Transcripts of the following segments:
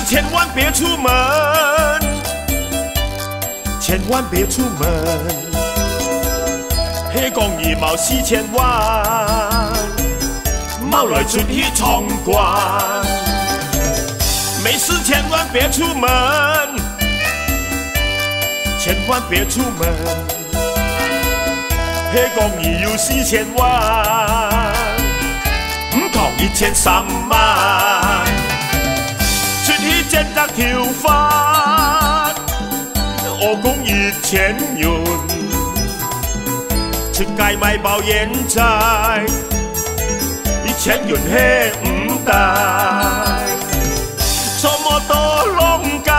千万别出门，千万别出门。迄讲伊冇4000万，冇来出去闯关。没事千万别出门，千万别出门。迄讲伊有4000万，唔讲1300万。出去捡只头发，我讲1000元。出街买包烟仔，1000元嘿唔带。什么都拢街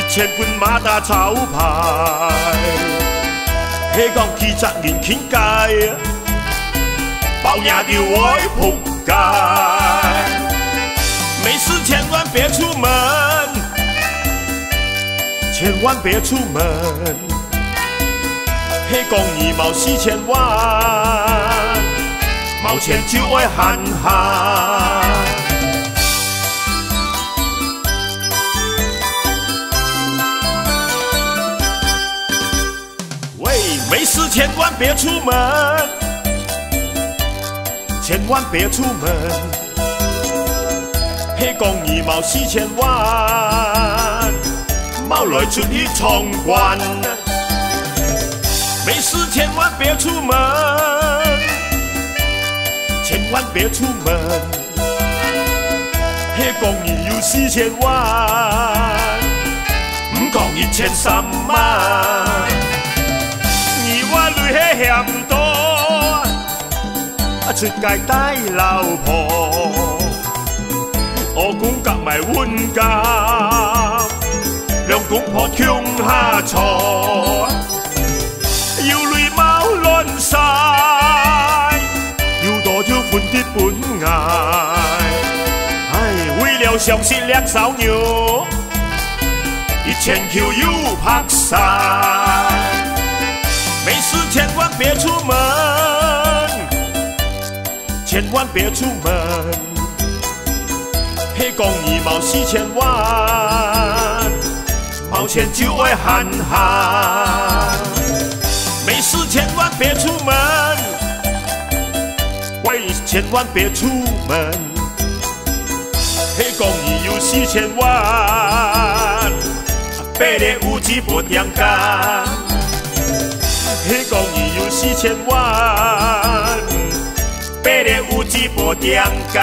，1000份马达草牌。迄讲20年乞丐，包赢着我仆街。没事千万别出门，千万别出门。迄讲伊冇4000万，冇钱就爱喊喊。喂，没事千万别出门，千万别出门。迄讲伊冇4000万，冇来出去闯关。没事千万别出门，千万别出门。迄讲伊有4000万，唔讲1300万。而我累迄嫌多，出街带老婆。我讲夹埋阮家，两公婆穷下厝，有泪冇乱晒，有多少分的本爱。为了相识两手牛，1000球又拍晒。没事千万别出门，千万别出门。迄讲伊冇4000万，冇钱就爱喊喊。没事千万别出门，喂，千万别出门。迄讲伊有4000万，8日有一波点工。迄讲伊有4000万，8日有一波点工。